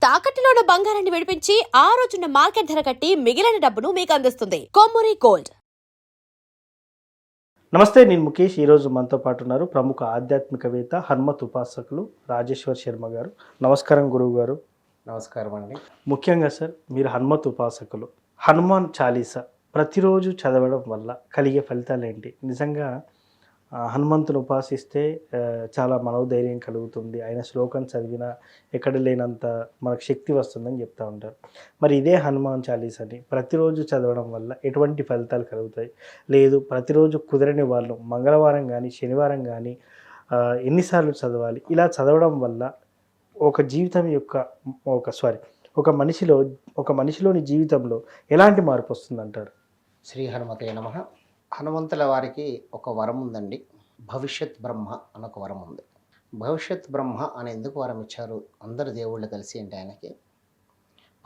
తాకట్టులో ఉన్న బంగారాన్ని విడిపించి ఆ రోజున్న మార్కెట్ ధర కట్టి మిగిలిన డబ్బును మీకు అందిస్తుంది కొమ్మూరి గోల్డ్. నమస్తే, నేను ముఖేష్. ఈరోజు మనతో పాటు ఉన్నారు ప్రముఖ ఆధ్యాత్మికవేత్త, హనుమత్ ఉపాసకులు రాజేశ్వర్ శర్మ గారు. నమస్కారం గురువు గారు. నమస్కారం అండి. ముఖ్యంగా సార్, మీరు హనుమత్ ఉపాసకులు. హనుమాన్ చాలీసా ప్రతిరోజు చదవడం వల్ల కలిగే ఫలితాలు ఏంటి? నిజంగా హనుమంతుని ఉపాసిస్తే చాలా మనోధైర్యం కలుగుతుంది, ఆయన శ్లోకం చదివినా ఎక్కడ లేనంత మనకు శక్తి వస్తుందని చెప్తూ ఉంటారు. మరి ఇదే హనుమాన్ చాలీసాని ప్రతిరోజు చదవడం వల్ల ఎటువంటి ఫలితాలు కలుగుతాయి? లేదు, ప్రతిరోజు కుదరని వాళ్ళు మంగళవారం కానీ శనివారం కానీ ఎన్నిసార్లు చదవాలి? ఇలా చదవడం వల్ల ఒక జీవితం యొక్క ఒక మనిషిలోని జీవితంలో ఎలాంటి మార్పు వస్తుందంటారు? శ్రీ హనుమతే నమః. హనుమంతుల వారికి ఒక వరం ఉందండి. భవిష్యత్ బ్రహ్మ అని ఒక వరం ఉంది. భవిష్యత్ బ్రహ్మ అని ఎందుకు వరం ఇచ్చారు అందరు దేవుళ్ళు కలిసి అంటే, ఆయనకి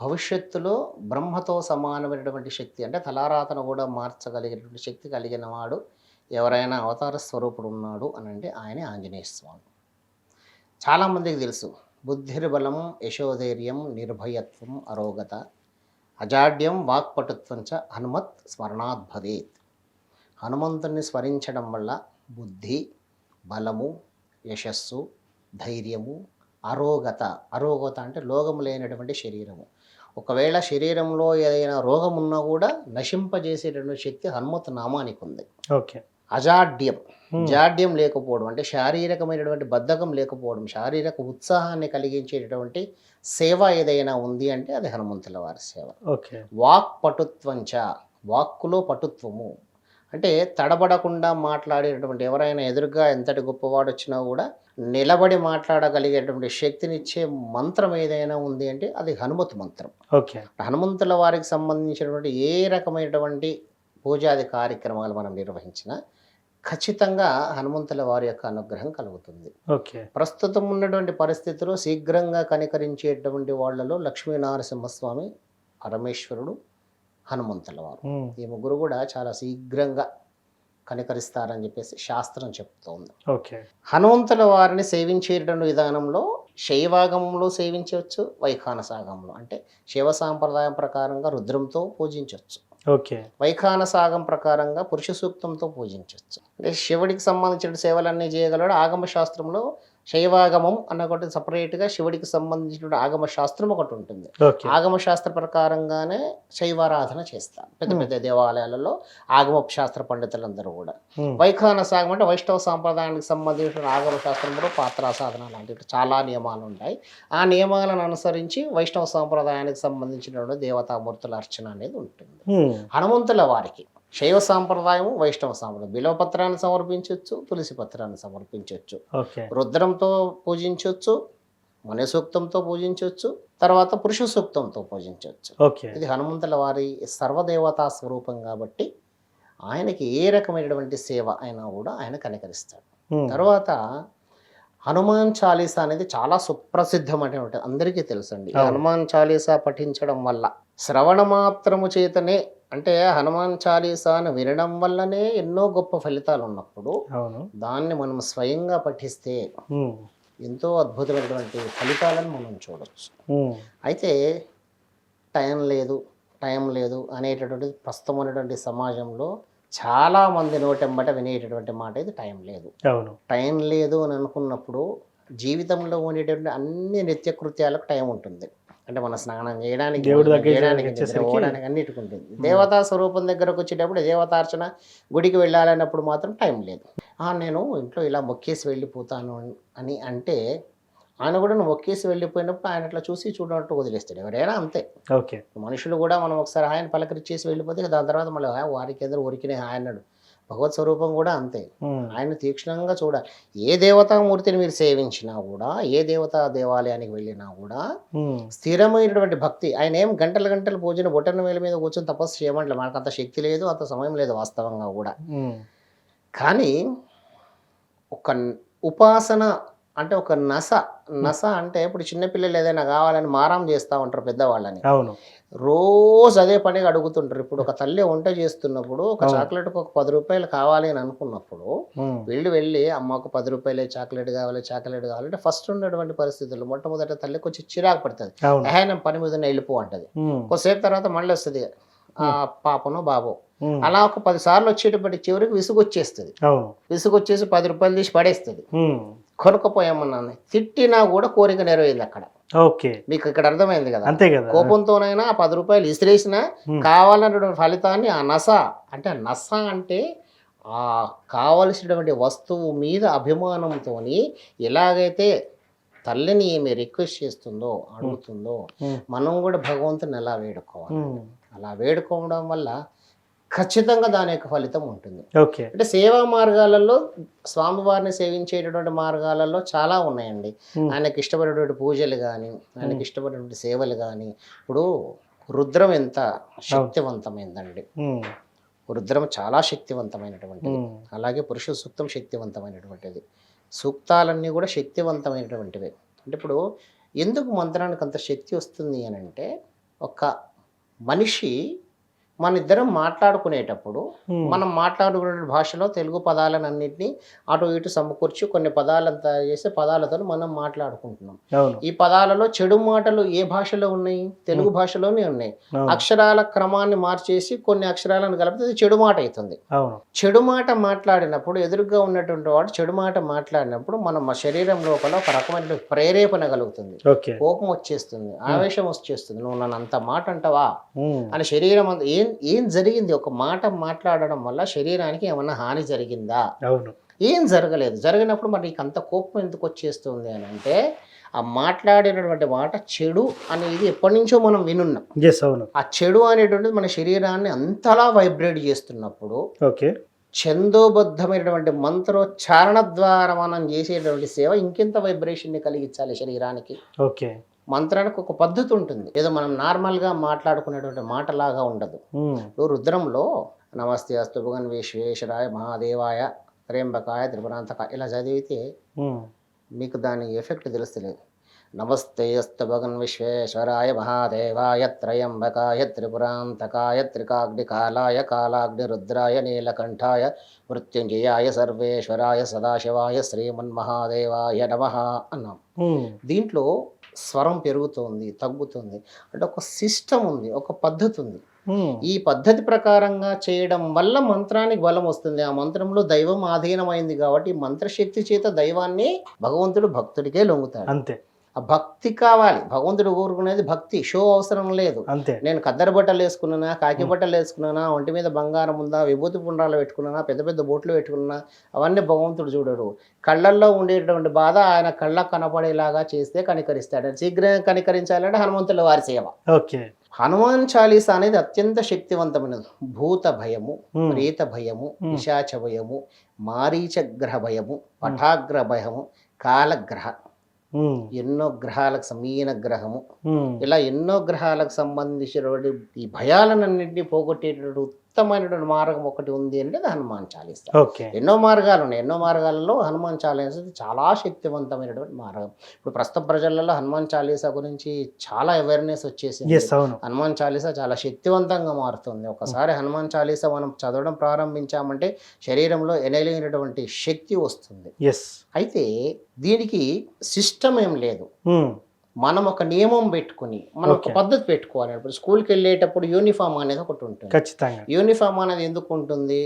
భవిష్యత్తులో బ్రహ్మతో సమానమైనటువంటి శక్తి, అంటే తలారాతను కూడా మార్చగలిగినటువంటి శక్తి కలిగిన వాడు ఎవరైనా అవతార స్వరూపుడు ఉన్నాడు అని అంటే ఆయనే ఆంజనేయ స్వామి. చాలామందికి తెలుసు, బుద్ధిర్బలం యశోధైర్యం నిర్భయత్వం అరోగత అజాడ్యం వాక్పటుత్వం చ హనుమత్ స్మరణాత్ భవేత్. హనుమంతుని స్మరించడం వల్ల బుద్ధి, బలము, యశస్సు, ధైర్యము, అరోగత అంటే రోగము లేనటువంటి శరీరము. ఒకవేళ శరీరంలో ఏదైనా రోగం ఉన్నా కూడా నశింపజేసేటటువంటి శక్తి హనుమత్ నామానికి ఉంది. ఓకే. జాడ్యం లేకపోవడం అంటే శారీరకమైనటువంటి బద్ధకం లేకపోవడం, శారీరక ఉత్సాహాన్ని కలిగించేటటువంటి సేవ ఏదైనా ఉంది అంటే అది హనుమంతుల వారి సేవ. ఓకే. వాక్ పటుత్వంచ, వాక్కులో పటుత్వము అంటే తడబడకుండా మాట్లాడేటటువంటి, ఎవరైనా ఎదురుగా ఎంతటి గొప్పవాడు వచ్చినా కూడా నిలబడి మాట్లాడగలిగేటువంటి శక్తినిచ్చే మంత్రం ఏదైనా ఉంది అంటే అది హనుమత్ మంత్రం. ఓకే. హనుమంతుల వారికి సంబంధించినటువంటి ఏ రకమైనటువంటి పూజాది కార్యక్రమాలు మనం నిర్వహించినా ఖచ్చితంగా హనుమంతుల వారి యొక్క అనుగ్రహం కలుగుతుంది. ఓకే. ప్రస్తుతం ఉన్నటువంటి పరిస్థితుల్లో శీఘ్రంగా కనికరించేటువంటి వాళ్ళలో లక్ష్మీనరసింహస్వామి, పరమేశ్వరుడు, హనుమంతుల వారు, ఈ ముగ్గురు కూడా చాలా శీఘ్రంగా కనికరిస్తారని చెప్పేసి శాస్త్రం చెప్తోంది. ఓకే. హనుమంతుల వారిని సేవించేటువంటి విధానంలో శైవాగమంలో సేవించవచ్చు, వైఖానసాగంలో అంటే శైవ సాంప్రదాయం ప్రకారంగా రుద్రంతో పూజించవచ్చు, ఓకే. వైఖానసాగం ప్రకారంగా పురుష సూక్తంతో పూజించవచ్చు. అంటే శివుడికి సంబంధించిన సేవలన్నీ చేయగలడు. ఆగమ శాస్త్రంలో శైవాగమం అన్న ఒకటి సపరేట్గా శివుడికి సంబంధించిన ఆగమ శాస్త్రం ఒకటి ఉంటుంది. ఆగమ శాస్త్ర ప్రకారంగానే శైవారాధన చేస్తారు పెద్ద పెద్ద దేవాలయాలలో ఆగమ శాస్త్ర పండితులందరూ కూడా. వైఖానసాగం అంటే వైష్ణవ సాంప్రదాయానికి సంబంధించిన ఆగమ శాస్త్రంలో పాత్రా సాధన లాంటివి చాలా నియమాలు ఉంటాయి. ఆ నియమాలను అనుసరించి వైష్ణవ సాంప్రదాయానికి సంబంధించిన దేవతామూర్తుల అర్చన అనేది ఉంటుంది. హనుమంతుల వారికి శైవ సాంప్రదాయము, వైష్ణవ సాంప్రదాయం బిలవపత్రాన్ని సమర్పించవచ్చు, తులసి పత్రాన్ని సమర్పించవచ్చు, రుద్రంతో పూజించవచ్చు, ముని సూక్తంతో పూజించవచ్చు, తర్వాత పురుష సూక్తంతో పూజించవచ్చు. ఇది హనుమంతుల వారి సర్వదేవతా స్వరూపం కాబట్టి ఆయనకి ఏ రకమైనటువంటి సేవ అయినా కూడా ఆయన కనికరిస్తాడు. తర్వాత హనుమాన్ చాలీసా అనేది చాలా సుప్రసిద్ధమైనటువంటి, అందరికీ తెలుసండి. హనుమాన్ చాలీసా పఠించడం వల్ల శ్రవణ మాత్రము చేతనే, అంటే హనుమాన్ చాలీసాను వినడం వల్లనే ఎన్నో గొప్ప ఫలితాలు ఉన్నప్పుడు దాన్ని మనం స్వయంగా పఠిస్తే ఎంతో అద్భుతమైనటువంటి ఫలితాలను మనం చూడవచ్చు. అయితే టైం లేదు అనేటటువంటి ప్రస్తుతం ఉన్నటువంటి సమాజంలో చాలామంది నోటెంబట వినేటటువంటి మాట ఇది టైం లేదు అని అనుకున్నప్పుడు జీవితంలో ఉండేటువంటి అన్ని నిత్యకృత్యాలకు టైం ఉంటుంది. అంటే మన స్నానం చేయడానికి, పోవడానికి అన్నిటికి ఉంటుంది. దేవతా స్వరూపం దగ్గరకు వచ్చేటప్పుడు దేవతార్చన, గుడికి వెళ్ళాలన్నప్పుడు మాత్రం టైం లేదు. నేను ఇంట్లో ఇలా మొక్కేసి వెళ్ళిపోతాను అని అంటే ఆయన కూడా నువ్వు మొక్కేసి వెళ్ళిపోయినప్పుడు ఆయన అట్లా చూసి చూడనట్టు వదిలేస్తాడు. ఎవరైనా అంతే. ఓకే. మనుషులు కూడా మనం ఒకసారి ఆయన పలకరించేసి వెళ్ళిపోతే దాని తర్వాత మళ్ళీ వారికి ఎదురు ఊరికినే ఆయన్నాడు. భగవత్ స్వరూపం కూడా అంతే. ఆయన తీక్షణంగా చూడాలి. ఏ దేవతామూర్తిని మీరు సేవించినా కూడా, ఏ దేవతా దేవాలయానికి వెళ్ళినా కూడా స్థిరమైనటువంటి భక్తి. ఆయన ఏం గంటల పూజను బొట్టన వేల మీద కూర్చొని తపస్సు చేయమంటే మనకు అంత శక్తి లేదు, అంత సమయం లేదు వాస్తవంగా కూడా. కానీ ఒక ఉపాసన అంటే ఒక నస అంటే ఇప్పుడు చిన్నపిల్లలు ఏదైనా కావాలని మారం చేస్తూ ఉంటారు పెద్దవాళ్ళని. అవును. రోజు అదే పనిగా అడుగుతుంటారు. ఇప్పుడు ఒక తల్లి వంట చేస్తున్నప్పుడు ఒక అవును. చాక్లెట్‌కి ఒక రూ. 10 కావాలి అని అనుకున్నప్పుడు ఉమ్, వెళ్ళి అమ్మకు రూ. 10 చాక్లెట్ కావాలి అంటే ఫస్ట్ ఉన్నటువంటి పరిస్థితుల్లో మొట్టమొదట తల్లి కొంచెం చిరాకు పడుతుంది. అవును. నేను పని మీద వెళ్ళిపో అంటది. ఉమ్, కొద్దిసేపు తర్వాత మళ్ళీ వస్తుంది పాపనో బాబో. ఉమ్, అలా ఒక 10 సార్లు వచ్చేటప్పటికి చివరికి విసుగొచ్చేస్తుంది. అవును. విసుగొచ్చేసి రూ. 10 తీసి పడేస్తుంది. ఉమ్, కొనుక్కపోయామన్నాను తిట్టినా కూడా కోరిక నెరవేరింది అక్కడ. ఓకే. మీకు ఇక్కడ అర్థమైంది కదా. అంతే కదా. కోపంతోనైనా ఆ రూ. 10 ఇసిరేసినా ఉమ్, కావాలన్నటువంటి ఫలితాన్ని ఆ నస అంటే ఆ కావలసినటువంటి వస్తువు మీద అభిమానంతో ఎలాగైతే తల్లిని ఏమి రిక్వెస్ట్ చేస్తుందో అడుగుతుందో ఉమ్, మనం కూడా భగవంతుని ఎలా వేడుకోవాలి. ఉమ్, అలా వేడుకోవడం వల్ల ఖచ్చితంగా దాని యొక్క ఫలితం ఉంటుంది. ఓకే. అంటే సేవా మార్గాలలో స్వామివారిని సేవించేటటువంటి మార్గాలలో చాలా ఉన్నాయండి. ఉమ్, ఆయనకి ఇష్టపడేటువంటి పూజలు కానీ ఆయనకి ఇష్టపడేటువంటి సేవలు కానీ ఇప్పుడు రుద్రం ఎంత శక్తివంతమైందండి. ఉమ్, రుద్రం చాలా శక్తివంతమైనటువంటిది. ఉమ్, అలాగే పురుష సూక్తం శక్తివంతమైనటువంటిది. సూక్తాలన్నీ కూడా శక్తివంతమైనటువంటివి. అంటే ఇప్పుడు ఎందుకు మంత్రానికి అంత శక్తి వస్తుంది అని అంటే ఒక మనిషి మన ఇద్దరం మాట్లాడుకునేటప్పుడు ఉమ్, మనం మాట్లాడుకునే భాషలో తెలుగు పదాలన్నింటినీ అటు ఇటు సమకూర్చి కొన్ని పదాలను తయారు చేసి పదాలతో మనం మాట్లాడుకుంటున్నాం. అవును. ఈ పదాలలో చెడు మాటలు ఏ భాషలో ఉన్నాయి? తెలుగు భాషలోనే ఉన్నాయి. అవును. అక్షరాల క్రమాన్ని మార్చేసి కొన్ని అక్షరాలను కలిపితే అది చెడు మాట అవుతుంది. అవును. చెడు మాట మాట్లాడినప్పుడు ఎదురుగా ఉన్నటువంటి వాడు చెడు మాట మాట్లాడినప్పుడు మన శరీరం లోపల ఒక రకమైన ప్రేరేపణ కలుగుతుంది. ఓకే. కోపం వచ్చేస్తుంది, ఆవేశం వచ్చేస్తుంది. నువ్వు నన్ను అంత మాట అంటావా ఉమ్, అని శరీరం అంతా ఏం జరిగింది? ఒక మాట మాట్లాడడం వల్ల శరీరానికి ఏమన్నా హాని జరిగిందా? అవును. ఏం జరగలేదు. జరిగినప్పుడు మరి నీకు అంత కోపం ఎందుకు వచ్చేస్తుంది అని అంటే ఆ మాట్లాడినటువంటి మాట చెడు అనేది ఎప్పటి నుంచో మనం వినున్నాం. ఎస్. అవును. ఆ చెడు అనేటువంటిది మన శరీరాన్ని అంతలా వైబ్రేట్ చేస్తున్నప్పుడు ఓకే. ఛందోబద్ధమైనటువంటి మంత్రోచ్చారణ ద్వారా మనం చేసేటువంటి సేవ ఇంకెంత వైబ్రేషన్ని కలిగించాలి శరీరానికి. ఓకే. మంత్రానికి ఒక పద్ధతి ఉంటుంది. ఏదో మనం నార్మల్గా మాట్లాడుకునేటువంటి మాటలాగా ఉండదు. ఉమ్, ఇప్పుడు రుద్రంలో నమస్తే అస్తు భగవన్ విశ్వేశ్వరాయ మహాదేవాయ త్ర్యంబకాయ త్రిపురాంతకాయ ఇలా చదివితే ఉమ్, మీకు దాని ఎఫెక్ట్ తెలుస్తలేదు. నమస్తే అస్తు భగవన్ విశ్వేశ్వరాయ మహాదేవాయ త్రయంబకాయ త్రిపురాంతకాయ త్రికాగ్నికాలాయ కాలాగ్ని రుద్రాయ నీలకంఠాయ మృత్యుంజయాయ సర్వేశ్వరాయ సదాశివాయ శ్రీమన్మహాదేవాయ నమః అన్నాం. ఉమ్, దీంట్లో స్వరం పెరుగుతుంది, తగ్గుతుంది. అంటే ఒక సిస్టమ్ ఉంది, ఒక పద్ధతి ఉంది. ఉమ్, ఈ పద్ధతి ప్రకారంగా చేయడం వల్ల మంత్రానికి బలం వస్తుంది. ఆ మంత్రంలో దైవం ఆధీనమైంది కాబట్టి మంత్రశక్తి చేత దైవాన్ని భగవంతుడు భక్తుడికే లొంగుతాడు. అంతే. ఆ భక్తి కావాలి. భగవంతుడు కోరుకునేది భక్తి, షో అవసరం లేదు. అంతే. నేను కద్దరి బట్టలు వేసుకున్నానా, కాకి బట్టలు వేసుకున్నానా, ఒంటి మీద బంగారం ఉందా, విభూతి పుండ్రాలు పెట్టుకున్నానా, పెద్ద పెద్ద బొట్లు పెట్టుకున్నా అవన్నీ భగవంతుడు చూడడు. కళ్ళల్లో ఉండేటువంటి బాధ ఆయన కళ్ళకు కనపడేలాగా చేస్తే కనికరిస్తాడు. శీఘ్రంగా కనికరించాలంటే హనుమంతుల వారి సేవ. ఓకే. హనుమాన్ చాలీసా అనేది అత్యంత శక్తివంతమైనది. భూత భయము, ఉమ్, ప్రేత భయము, పిశాచ భయము, మారీచగ్రహ భయము, పటాగ్ర భయము, కాలగ్రహ, ఉమ్, ఎన్నో గ్రహాలకు మీన గ్రహము, ఉమ్, ఇలా ఎన్నో గ్రహాలకు సంబంధించినటువంటి ఈ భయాలన్నింటినీ పోగొట్టేటటువంటి ఉత్తమమైనటువంటి మార్గం ఒకటి ఉంది అంటే అది హనుమాన్ చాలీసా. ఓకే. ఎన్నో మార్గాలు ఉన్నాయి. ఎన్నో మార్గాలలో హనుమాన్ చాలీసా చాలా శక్తివంతమైనటువంటి మార్గం. ఇప్పుడు ప్రస్తుత ప్రజలలో హనుమాన్ చాలీసా గురించి చాలా అవేర్నెస్ వచ్చేసింది. ఎస్. అవును. హనుమాన్ చాలీసా చాలా శక్తివంతంగా మారుతుంది. ఒకసారి హనుమాన్ చాలీసా మనం చదవడం ప్రారంభించామంటే శరీరంలో ఎనలేనటువంటి శక్తి వస్తుంది. ఎస్. అయితే దీనికి సిస్టమ్ ఏం లేదు. ఉమ్, మనం ఒక నియమం పెట్టుకుని మనం ఒక Okay. పద్ధతి పెట్టుకోవాలి. ఇప్పుడు స్కూల్కి వెళ్ళేటప్పుడు యూనిఫామ్ అనేది ఒకటి ఉంటుంది. ఖచ్చితంగా. యూనిఫామ్ అనేది ఎందుకు ఉంటుంది?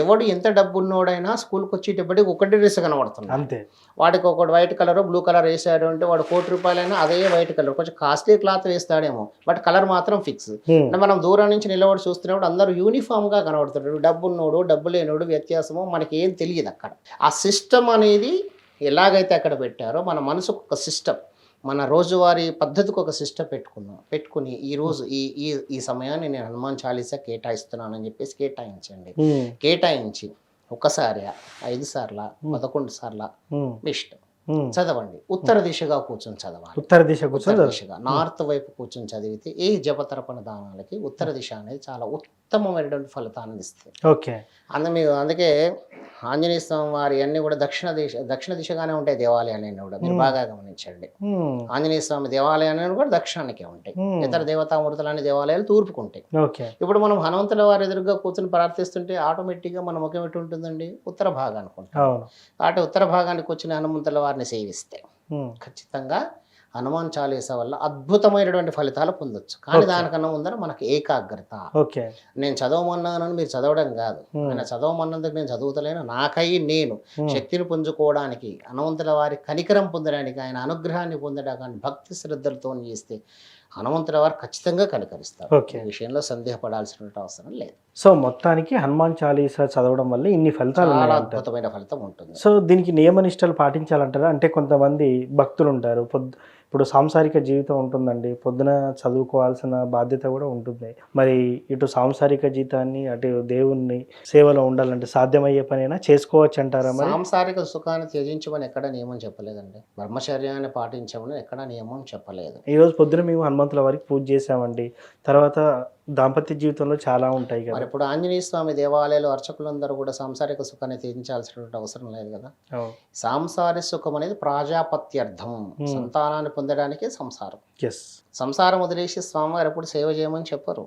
ఎవడు ఎంత డబ్బు ఉన్నోడైనా స్కూల్కి వచ్చేటప్పటికి ఒకటి డ్రెస్ కనబడుతుంది. అంతే. వాడికి ఒకటి వైట్ కలర్ బ్లూ కలర్ వేసాడు అంటే వాడు ₹1,00,000 అదే వైట్ కలర్, కొంచెం కాస్ట్లీ క్లాత్ వేస్తాడేమో బట్ కలర్ మాత్రం ఫిక్స్. ఉమ్, అంటే మనం దూరం నుంచి నిలబడి చూస్తున్నప్పుడు అందరూ యూనిఫామ్గా కనబడుతుంటారు. డబ్బు ఉన్నోడు డబ్బు లేనోడు వ్యత్యాసము మనకి ఏం తెలియదు అక్కడ. ఆ సిస్టమ్ అనేది ఎలాగైతే అక్కడ పెట్టారో మన మనసుకు ఒక సిస్టమ్, మన రోజువారీ పద్ధతికి ఒక సిస్టమ్ పెట్టుకుని ఈరోజు ఈ సమయాన్ని నేను హనుమాన్ చాలీసా కేటాయిస్తున్నానని చెప్పేసి కేటాయించండి. ఉమ్, కేటాయించి ఒకసారి 5 సార్ల 11 సార్ల ఉమ్, మీ ఇష్టం ఉమ్. చదవండి. ఉత్తర దిశగా కూర్చొని చదవాలి. ఉత్తర దిశ కూర్చొని ఉత్తర దిశగా నార్త్ వైపు కూర్చొని చదివితే ఏ జపతర్పణ దానాలకి ఉత్తర దిశ అనేది చాలా ఉత్తమమైనటువంటి ఫలితాన్ని ఇస్తాయి. ఓకే. అందుకే ఆంజనేయ స్వామి వారి అన్నీ కూడా దక్షిణ దిశగానే ఉంటాయి దేవాలయాలన్నీ కూడా, మీరు బాగా గమనించండి. ఆంజనేయ స్వామి దేవాలయాలు కూడా దక్షిణానికే ఉంటాయి. ఇతర దేవతామూర్తులనే దేవాలయాలు తూర్పుకు ఉంటాయి. ఓకే. ఇప్పుడు మనం హనుమంతుల వారి ఎదురుగా కూర్చొని ప్రార్థిస్తుంటే ఆటోమేటిక్గా మన ముఖం ఎటు ఉంటుందండి? ఉత్తర భాగానికి ఉంటుంది. అవును. అటు ఉత్తర భాగానికి వచ్చిన హనుమంతుల వారిని సేవిస్తే ఖచ్చితంగా హనుమాన్ చాలీసా వల్ల అద్భుతమైనటువంటి ఫలితాలు పొందొచ్చు. కానీ దానికన్నా ముందర మనకి ఏకాగ్రత. ఓకే. నేను చదవమన్నానని మీరు చదవడం కాదు, ఆయన చదవమన్నందుకు నేను చదువుతలేను, నాకై నేను శక్తిని పుంజుకోవడానికి, హనుమంతుల వారి కనికరం పొందడానికి, ఆయన అనుగ్రహాన్ని పొందడానికి భక్తి శ్రద్ధలతో చేస్తే హనుమంతుల వారు ఖచ్చితంగా కనికరిస్తారు. ఈ విషయంలో సందేహపడాల్సిన అవసరం లేదు. సో మొత్తానికి హనుమాన్ చాలీసా చదవడం వల్ల ఇన్ని ఫలితాలు చాలా అద్భుతమైన ఫలితం ఉంటుంది. సో దీనికి నియమనిష్టలు పాటించాలంటారా? అంటే కొంతమంది భక్తులు ఉంటారు, ఇప్పుడు సాంసారిక జీవితం ఉంటుందండి, పొద్దున చదువుకోవాల్సిన బాధ్యత కూడా ఉంటుంది. మరి ఇటు సాంసారిక జీవితాన్ని అటు దేవుణ్ణి సేవలో ఉండాలంటే సాధ్యమయ్యే పనైనా చేసుకోవచ్చు అంటారా? మరి సాంసారిక సుఖాన్ని త్యజించమని ఎక్కడ నియమం చెప్పలేదండి, బ్రహ్మచర్యాన్ని పాటించమని ఎక్కడ నియమం చెప్పలేదు. ఈరోజు పొద్దున మేము హనుమంతుల వారికి పూజ చేసామండి, తర్వాత దాంపత్య జీవితంలో చాలా ఉంటాయి కదా. మరి ఇప్పుడు ఆంజనేయ స్వామి దేవాలయాలు అర్చకులందరూ కూడా సాంసారిక సుఖాన్ని త్యజించాల్సినటువంటి అవసరం లేదు కదా. సాంసారిక సుఖం అనేది ప్రాజాపత్యర్థం, సంతానాన్ని పొందడానికే సంసారం. సంసారం వదిలేసి స్వామివారు ఎప్పుడు సేవ చేయమని చెప్పరు,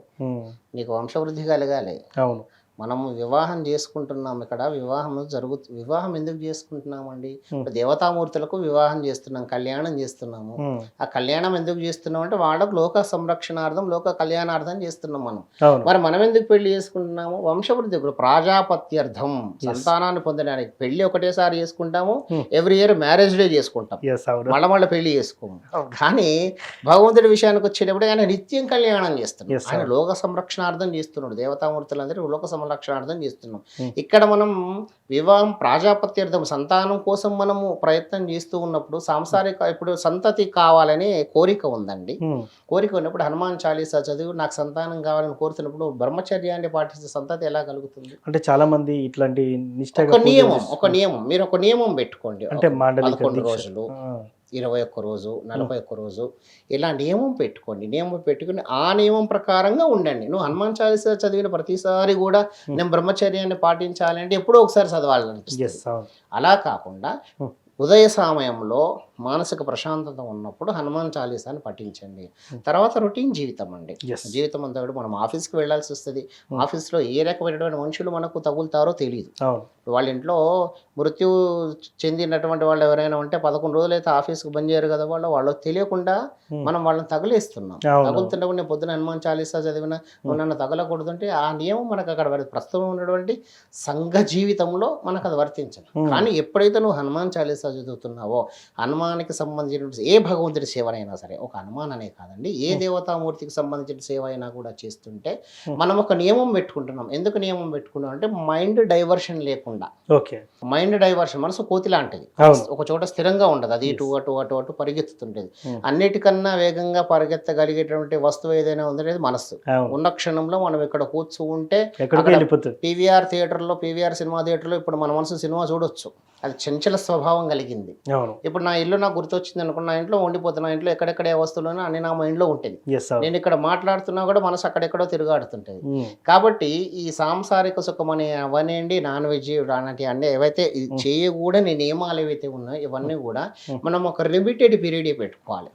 నీకు వంశవృద్ధి కలగాలి. అవును. మనము వివాహం చేసుకుంటున్నాం, ఇక్కడ వివాహం ఎందుకు చేసుకుంటున్నామండి? దేవతామూర్తులకు వివాహం చేస్తున్నాం, కళ్యాణం చేస్తున్నాము. ఆ కళ్యాణం ఎందుకు చేస్తున్నాం అంటే వాళ్ళకు లోక సంరక్షణార్థం, లోక కళ్యాణార్థం చేస్తున్నాం మనం. మరి మనం ఎందుకు పెళ్లి చేసుకుంటున్నాము? వంశవృద్ధి, ప్రాజాపత్యర్థం, సంతానాన్ని పొందడానికి. పెళ్లి ఒకటేసారి చేసుకుంటాము, ఎవ్రీ ఇయర్ మ్యారేజ్ డే చేసుకుంటాం, మళ్ళీ పెళ్లి చేసుకోము. కానీ భగవంతుడి విషయానికి వచ్చేటప్పుడు ఆయన నిత్యం కళ్యాణం చేస్తున్నాడు, ఆయన లోక సంరక్షణార్థం చేస్తున్నాడు. దేవతామూర్తులందరూ లోక సంరక్షణార్థం చేస్తున్నాం. ఇక్కడ మనం వివాహం ప్రాజాపత్యర్థం, సంతానం కోసం మనము ప్రయత్నం చేస్తూ ఉన్నప్పుడు సాంసారిక, ఇప్పుడు సంతతి కావాలనే కోరిక ఉందండి. కోరిక ఉన్నప్పుడు హనుమాన్ చాలీసా చదివి నాకు సంతానం కావాలని కోరుతున్నప్పుడు బ్రహ్మచర్యాన్ని పాటిస్తే సంతతి ఎలా కలుగుతుంది? అంటే చాలా మంది ఇట్లాంటి ఒక నియమం మీరు ఒక నియమం పెట్టుకోండి. అంటే 11 రోజులు, 21 రోజు, 41 రోజు, ఇలా నియమం పెట్టుకోండి. నియమం పెట్టుకుని ఆ నియమం ప్రకారంగా ఉండండి. నువ్వు హనుమాన్ చాలీసా చదివిన ప్రతిసారి కూడా నేను బ్రహ్మచర్యాన్ని పాటించాలి అంటే ఎప్పుడో ఒకసారి చదవాలనిపిస్తుంది. అలా కాకుండా ఉదయ సమయంలో మానసిక ప్రశాంతత ఉన్నప్పుడు హనుమాన్ చాలీసాని పఠించండి. తర్వాత రొటీన్ జీవితం అండి, జీవితం అంతా కూడా మనం ఆఫీస్కి వెళ్ళాల్సి వస్తుంది. ఆఫీస్లో ఏ రకమైనటువంటి మనుషులు మనకు తగులుతారో తెలియదు. వాళ్ళ ఇంట్లో మృత్యు చెందినటువంటి వాళ్ళు ఎవరైనా ఉంటే 11 రోజులు అయితే ఆఫీస్కి బంద్ చేయరు కదా, వాళ్ళకి తెలియకుండా మనం వాళ్ళని తగిలేస్తున్నాం. తగులుతున్నప్పుడు నేను పొద్దున హనుమాన్ చాలీసా చదివిన నన్ను తగలకూడదంటే ఆ నియమం మనకు అక్కడ ప్రస్తుతం ఉన్నటువంటి సంఘ జీవితంలో మనకు అది వర్తించదు. కానీ ఎప్పుడైతే నువ్వు హనుమాన్ చాలీసా చదువుతున్నావో, హనుమానికి సంబంధించిన ఏ భగవంతుడి సేవనైనా సరే, ఒక హనుమాన్ అనే కాదండి, ఏ దేవతామూర్తికి సంబంధించిన సేవ అయినా కూడా చేస్తుంటే మనం ఒక నియమం పెట్టుకుంటున్నాం. ఎందుకు నియమం పెట్టుకున్నాం అంటే మైండ్ డైవర్షన్ లేకుండా. మైండ్ డైవర్షన్, మనసు కోతి లాంటిది, ఒక చోట స్థిరంగా ఉండదు, అది ఇటు అటు అటు అటు పరిగెత్తుతుంటది. అన్నిటికన్నా వేగంగా పరిగెత్తగలిగేటువంటి వస్తువు ఏదైనా ఉందనేది మనస్సు. ఉన్న క్షణంలో మనం ఇక్కడ కూర్చుంటే పీవీఆర్ థియేటర్లో, పీవీఆర్ సినిమా థియేటర్లో ఇప్పుడు మన మనసు సినిమా చూడొచ్చు, అది చంచల స్వభావం కలిగింది. ఇప్పుడు నా ఇల్లు నాకు గుర్తొచ్చింది అనుకున్న, నా ఇంట్లో ఉండిపోతున్నా, ఇంట్లో ఎక్కడెక్కడ ఏ వస్తువులు అన్ని నా మైండ్లో ఉంటుంది. నేను ఇక్కడ మాట్లాడుతున్నా కూడా మనసు అక్కడెక్కడో తిరుగాడుతుంటది. కాబట్టి ఈ సాంసారిక సుఖం అనే అవనేండి, నాన్ వెజ్ అలాంటి అన్నీ ఏవైతే చేయకూడని నియమాలు ఏవైతే ఉన్నాయో ఇవన్నీ కూడా మనం ఒక లిమిటెడ్ పీరియడ్ పెట్టుకోవాలి.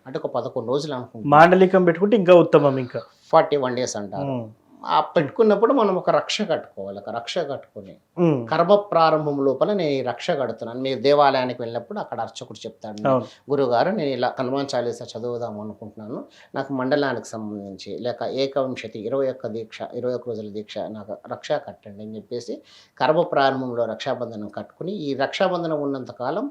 అంటే ఒక 11 రోజులు అనుకుంటాం, మాండలికం పెట్టుకుంటే ఇంకా ఉత్తమం. ఇంకా 41 days అంటారు. ఆ పెట్టుకున్నప్పుడు మనం ఒక రక్ష కట్టుకోవాలి. ఒక రక్ష కట్టుకుని కర్మ ప్రారంభం లోపల నేను ఈ రక్ష కడుతున్నాను. మీరు దేవాలయానికి వెళ్ళినప్పుడు అక్కడ అర్చకుడు చెప్తాడు, గురుగారు నేను ఇలా హనుమాన్ చాలీసా చదువుదాం అనుకుంటున్నాను, నాకు మండలానికి సంబంధించి లేక 21 దీక్ష, 21 రోజుల దీక్ష నాకు రక్ష కట్టండి అని చెప్పేసి కర్మ ప్రారంభంలో రక్షాబంధనం కట్టుకుని, ఈ రక్షాబంధనం ఉన్నంతకాలం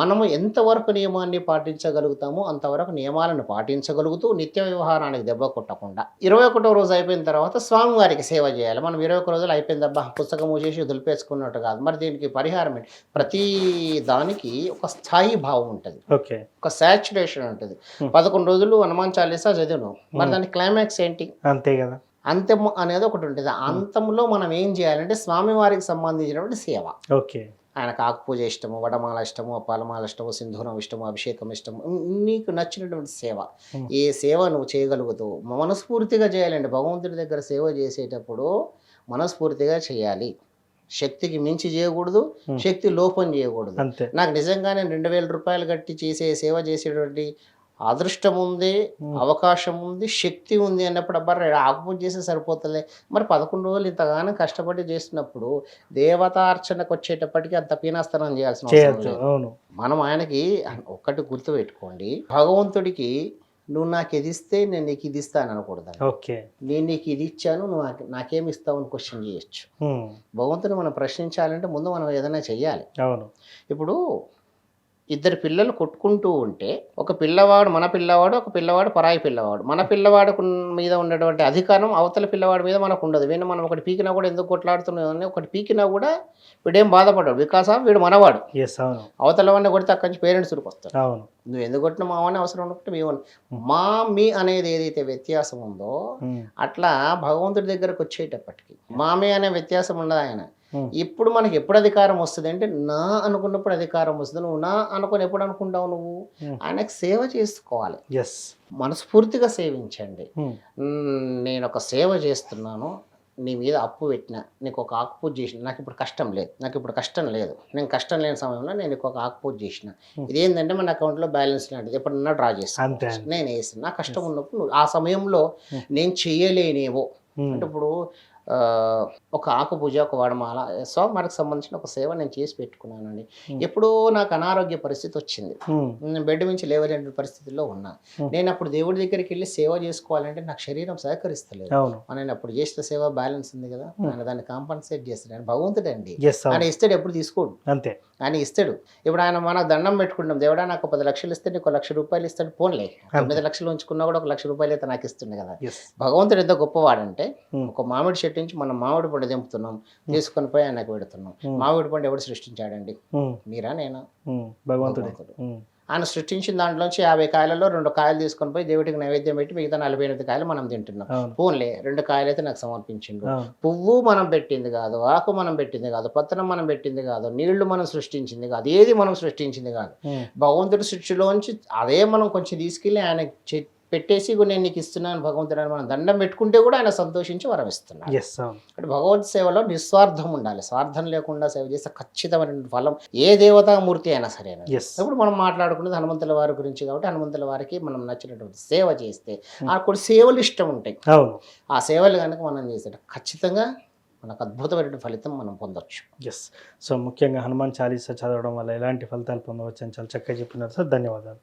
మనము ఎంతవరకు నియమాన్ని పాటించగలుగుతామో అంతవరకు నియమాలను పాటించగలుగుతూ నిత్య వ్యవహారానికి దెబ్బ కొట్టకుండా 21వ రోజు అయిపోయిన తర్వాత స్వామివారికి సేవ చేయాలి. మనం 21 రోజులు అయిపోయిందబ్బా పుస్తకం మూసేసి వదిలిపేసుకున్నట్టు కాదు. మరి దీనికి పరిహారం ఏంటి? ప్రతి దానికి ఒక స్థాయి భావం ఉంటుంది, ఒక సాచురేషన్ ఉంటుంది. 11 రోజులు హనుమాన్ చాలీసా చదివాను, మరి దాని క్లైమాక్స్ ఏంటి? అంతే కదా, అంత్యం అనేది ఒకటి ఉంటుంది. అంతంలో మనం ఏం చేయాలంటే స్వామివారికి సంబంధించినటువంటి సేవ. ఆయనకు ఆకుపూజ ఇష్టము, వడమాల ఇష్టము, పాలమాల ఇష్టము, సింధూరం ఇష్టము, అభిషేకం ఇష్టము, నీకు నచ్చినటువంటి సేవ. ఏ సేవ నువ్వు చేయగలుగుతావు మనస్ఫూర్తిగా చేయాలండి. భగవంతుడి దగ్గర సేవ చేసేటప్పుడు మనస్ఫూర్తిగా చేయాలి. శక్తికి మించి చేయకూడదు, శక్తి లోపం చేయకూడదు. అంతే. నాకు నిజంగానే 2000 రూపాయలు కట్టి సేవ చేసేటువంటి అదృష్టం ఉంది, అవకాశం ఉంది, శక్తి ఉంది అన్నప్పుడు అబ్బాయి ఆకుపూజ చేస్తే సరిపోతుంది. మరి 11 రోజులు ఇంతగానో కష్టపడి చేస్తున్నప్పుడు దేవతార్చనకు వచ్చేటప్పటికి అంత పీనాస్తనం చేయాల్సిన అవసరం లేదు. అవును. మనం ఆయనకి ఒక్కటి గుర్తుపెట్టుకోండి, భగవంతుడికి నువ్వు నాకు ఇది ఇస్తే నేను నీకు ఇది ఇస్తాను అనకూడదు. ఓకే. నేను నీకు ఇది ఇచ్చాను, నువ్వు నాకేమి ఇస్తావు అని క్వశ్చన్ చేయొచ్చు. భగవంతుని మనం ప్రశ్నించాలంటే ముందు మనం ఏదైనా చెయ్యాలి. అవును. ఇప్పుడు ఇద్దరు పిల్లలు కొట్టుకుంటూ ఉంటే ఒక పిల్లవాడు మన పిల్లవాడు, ఒక పిల్లవాడు పరాయి పిల్లవాడు. మన పిల్లవాడు మీద ఉన్నటువంటి అధికారం అవతల పిల్లవాడి మీద మనకు ఉండదు. వీడిని మనం ఒకటి పీకినా కూడా ఎందుకు కొట్లాడుతున్నామని ఒకటి పీకినా కూడా వీడేం బాధపడ్డాడు, బికాస్ ఆఫ్ వీడు మనవాడు. అవును. అవతల వాడిని కొడితే అక్కడి నుంచి పేరెంట్స్ వస్తారు. అవును. నువ్వు ఎందుకు కొట్టిన మావని అవసరం అనుకుంటే మీ మా మీ అనేది ఏదైతే వ్యత్యాసం ఉందో అట్లా భగవంతుడి దగ్గరకు వచ్చేటప్పటికి మామే అనే వ్యత్యాసం ఉండదు. ఆయన ఇప్పుడు మనకి ఎప్పుడు అధికారం వస్తుంది అంటే నా అనుకున్నప్పుడు అధికారం వస్తుంది. నువ్వు నా అనుకుని ఎప్పుడు అనుకుంటావు, నువ్వు ఆయనకు సేవ చేసుకోవాలి. మనస్ఫూర్తిగా సేవించండి. నేను ఒక సేవ చేస్తున్నాను, నీ మీద అప్పు పెట్టిన, నీకు ఒక ఆకుపూజ చేసిన, నాకు ఇప్పుడు కష్టం లేదు, నేను కష్టం లేని సమయంలో నేను నీకు ఒక ఆకుపూజ చేసిన, ఇదేంటంటే మన అకౌంట్లో బ్యాలెన్స్ లాంటిది ఎప్పుడన్నా డ్రా చేస్తాను, నేను వేసిన. నా కష్టం ఉన్నప్పుడు నువ్వు ఆ సమయంలో నేను చెయ్యలేనేవో అంటే ఇప్పుడు ఒక ఆకుపూజ, ఒక వడమాల స్వామివారికి సంబంధించిన ఒక సేవ నేను చేసి పెట్టుకున్నానండి. ఎప్పుడో నాకు అనారోగ్య పరిస్థితి వచ్చింది, నేను బెడ్ నుంచి లేవలేని పరిస్థితుల్లో ఉన్నా. నేను అప్పుడు దేవుడి దగ్గరికి వెళ్ళి సేవ చేసుకోవాలంటే నాకు శరీరం సహకరిస్తలేదు. నేను అప్పుడు చేసిన సేవ బ్యాలెన్స్ ఉంది కదా, ఆయన దాన్ని కాంపన్సేట్ చేస్తాడు. ఆయన భగవంతుడు అండి, ఆయన ఇస్తాడు, ఎప్పుడు తీసుకోడు, అంతే. ఆయన ఇస్తాడు. ఇప్పుడు ఆయన మనకు దండం పెట్టుకుంటాం, దేవుడా నాకు 10 లక్షలు ఇస్తే నీకు 1 లక్ష రూపాయలు ఇస్తాడు. పోన్లే 9 లక్షలు ఉంచుకున్నా కూడా 1 లక్ష రూపాయలు అయితే నాకు ఇస్తుండే కదా. భగవంతుడు ఎంత గొప్పవాడంటే ఒక మామిడి చెట్టు నుంచి మనం మామిడి పండు తెంపుతున్నాం, తీసుకొని పోయి ఆయనకు పెడుతున్నాం. మామిడి పండు ఎవడు సృష్టించాడండి, మీరా నేనా? భగవంతుడు. ఆయన సృష్టించిన దాంట్లోంచి 50 కాయలలో 2 కాయలు తీసుకొని పోయి దేవుడికి నైవేద్యం పెట్టి మిగతా 48 కాయలు మనం తింటున్నాం. పోన్లే 2 కాయలు అయితే నాకు సమర్పించిండు. పువ్వు మనం పెట్టింది కాదు, ఆకు మనం పెట్టింది కాదు, పత్రం మనం పెట్టింది కాదు, నీళ్లు మనం సృష్టించింది కాదు, ఏది మనం సృష్టించింది కాదు. భగవంతుడి సృష్టిలోంచి అదే మనం కొంచెం తీసుకెళ్ళి ఆయన పెట్టేసి నేను నీకు ఇస్తున్నాను భగవంతుడు అని మనం దండం పెట్టుకుంటే కూడా ఆయన సంతోషించి వరం ఇస్తున్నాడు. అంటే భగవద్ సేవలో నిస్వార్థం ఉండాలి. స్వార్థం లేకుండా సేవ చేస్తే ఖచ్చితమైన ఫలం ఏ దేవతామూర్తి అయినా సరే. ఇప్పుడు మనం మాట్లాడుకున్నది హనుమంతుల వారి గురించి కాబట్టి హనుమంతుల వారికి మనం నచ్చినటువంటి సేవ చేస్తే ఆ కొన్ని సేవలు ఇష్టం ఉంటాయి. ఆ సేవలు కనుక మనం చేస్తే ఖచ్చితంగా మనకు అద్భుతమైన ఫలితం మనం పొందొచ్చు. సో ముఖ్యంగా హనుమాన్ చాలీసా చదవడం వల్ల ఎలాంటి ఫలితాలు పొందవచ్చు అని చాలా చక్కగా చెప్పినారు సార్. ధన్యవాదాలు.